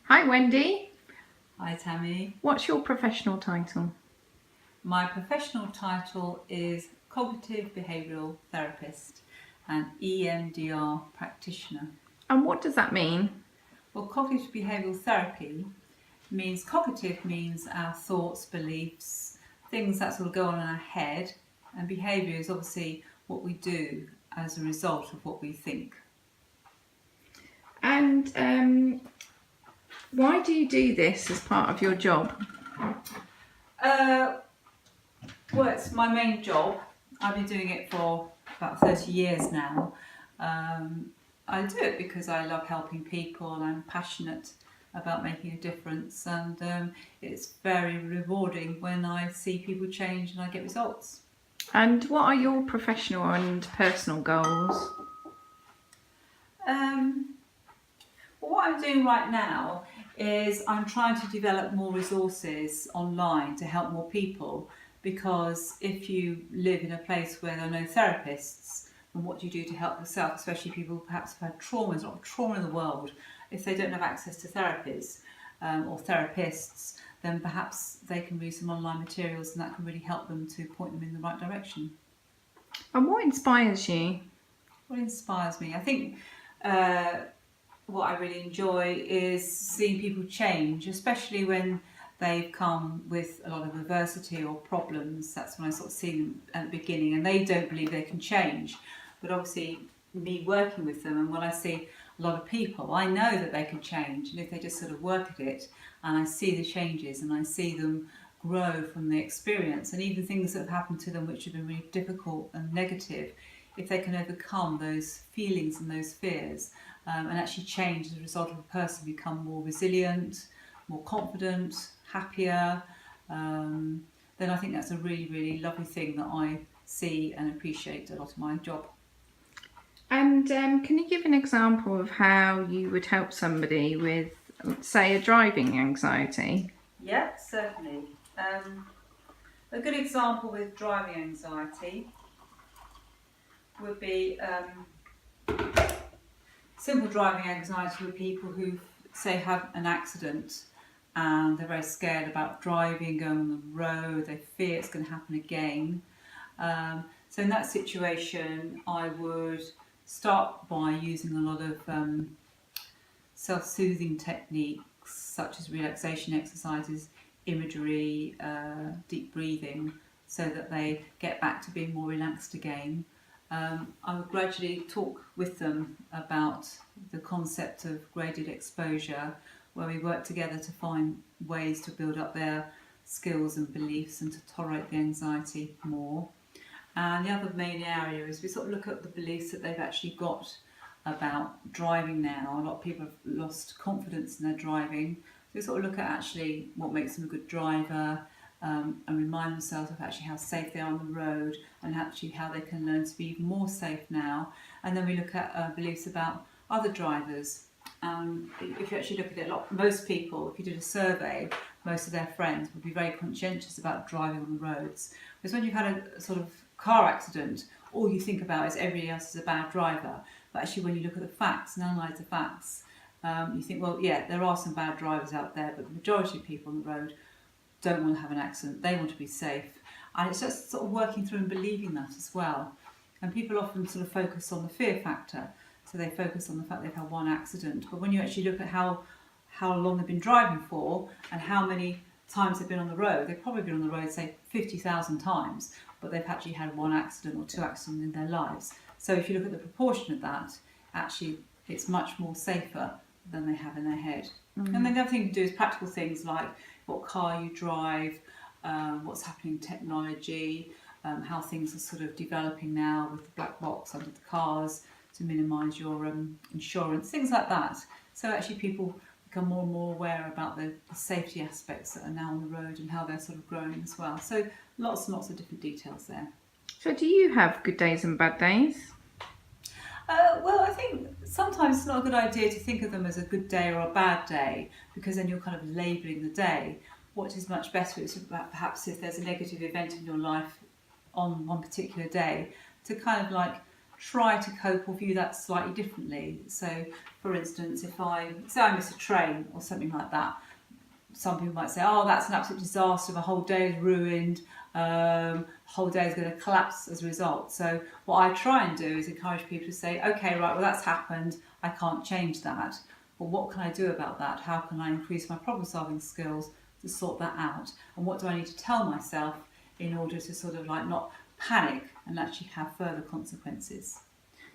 Hi Wendy, Hi Tammy. what's your professional title? My professional title is Cognitive Behavioural Therapist and EMDR Practitioner. And what does that mean? Well, cognitive behavioural therapy means cognitive means our thoughts, beliefs, things that sort of go on in our head, and behaviour is obviously what we do as a result of what we think. And why do you do this as part of your job? Well, it's my main job. I've been doing it for about 30 years now. I do it because I love helping people. I'm passionate about making a difference, and it's very rewarding when I see people change and I get results. And what are your professional and personal goals? What I'm doing right now is I'm trying to develop more resources online to help more people, because if you live in a place where there are no therapists, then what do you do to help yourself, especially people who perhaps have had trauma? There's a lot of trauma in the world. If they don't have access to therapies or therapists, then perhaps they can read some online materials and that can really help them to point them in the right direction. And what inspires you? What inspires me? I think what I really enjoy is seeing people change, especially when they've come with a lot of adversity or problems. That's when I sort of see them at the beginning and they don't believe they can change. But obviously me working with them, and when I see a lot of people, I know that they can change, and if they just sort of work at it, and I see the changes and I see them grow from the experience, and even things that have happened to them which have been really difficult and negative, if they can overcome those feelings and those fears and actually change as a result of a person become more resilient, more confident, happier, then I think that's a really, really lovely thing that I see and appreciate a lot of my job. And can you give an example of how you would help somebody with, say, a driving anxiety? Yeah, certainly. A good example with driving anxiety would be simple driving anxiety with people who, say, have an accident and they're very scared about driving, going on the road, they fear it's going to happen again. So in that situation, I would start by using a lot of self-soothing techniques such as relaxation exercises, imagery, deep breathing, so that they get back to being more relaxed again. I would gradually talk with them about the concept of graded exposure, where we work together to find ways to build up their skills and beliefs and to tolerate the anxiety more. And the other main area is we sort of look at the beliefs that they've actually got about driving now. A lot of people have lost confidence in their driving. So we sort of look at actually what makes them a good driver, and remind themselves of actually how safe they are on the road, and actually how they can learn to be even more safe now. And then we look at beliefs about other drivers. If you actually look at it, most people, if you did a survey, most of their friends would be very conscientious about driving on the roads. Because when you've had a sort of car accident, all you think about is everybody else is a bad driver. But actually when you look at the facts and analyse the facts, you think, well, yeah, there are some bad drivers out there, but the majority of people on the road don't want to have an accident, they want to be safe. And it's just sort of working through and believing that as well. And people often sort of focus on the fear factor, so they focus on the fact they've had one accident. But when you actually look at how long they've been driving for and how many times they've been on the road, they've probably been on the road, say, 50,000 times, but they've actually had one accident or two accidents in their lives. So if you look at the proportion of that, actually it's much more safer than they have in their head. Mm-hmm. And then the other thing to do is practical things like what car you drive, what's happening in technology, how things are sort of developing now with the black box under the cars to minimise your insurance, things like that. So actually people become more and more aware about the safety aspects that are now on the road and how they're sort of growing as well. So lots and lots of different details there. So do you have good days and bad days? Well, I think sometimes it's not a good idea to think of them as a good day or a bad day, because then you're kind of labelling the day. What is much better is perhaps if there's a negative event in your life on one particular day, to kind of like try to cope or view that slightly differently. So, for instance, if I miss a train or something like that, some people might say, oh, that's an absolute disaster, the whole day is ruined, the whole day is going to collapse as a result. So what I try and do is encourage people to say, okay, right, well, that's happened, I can't change that. Well, what can I do about that? How can I increase my problem solving skills to sort that out? And what do I need to tell myself in order to sort of like not panic and actually have further consequences?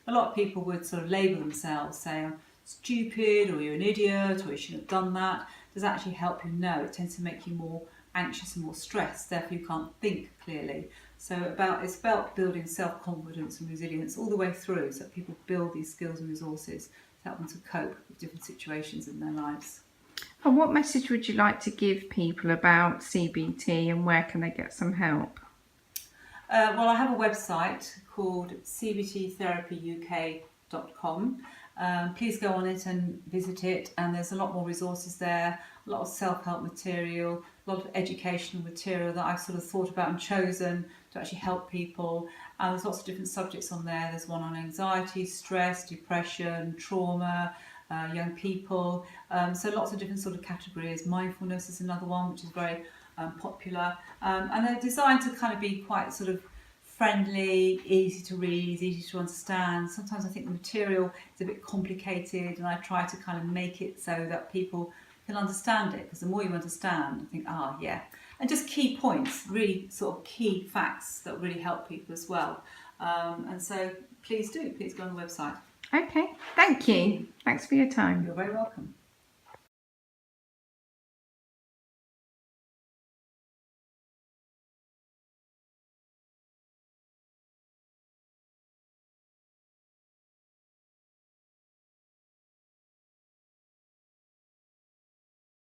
A lot of people would sort of label themselves, say, I'm stupid, or you're an idiot, or you shouldn't have done that. Does actually help you? No, it tends to make you more anxious and more stressed, therefore you can't think clearly. So it's about building self-confidence and resilience all the way through, so that people build these skills and resources to help them to cope with different situations in their lives. And what message would you like to give people about CBT, and where can they get some help? Well, I have a website called cbttherapyuk.com. Please go on it and visit it, and there's a lot more resources there, a lot of self-help material, a lot of educational material that I've sort of thought about and chosen to actually help people. And there's lots of different subjects on there. There's one on anxiety, stress, depression, trauma, young people. So lots of different sort of categories. Mindfulness is another one which is very popular. And they're designed to kind of be quite sort of friendly, easy to read, easy to understand. Sometimes I think the material is a bit complicated, and I try to kind of make it so that people can understand it, because the more you understand, I think, yeah. And just key points, really sort of key facts that really help people as well. And so please go on the website. Okay, thank you. Thanks for your time. You're very welcome.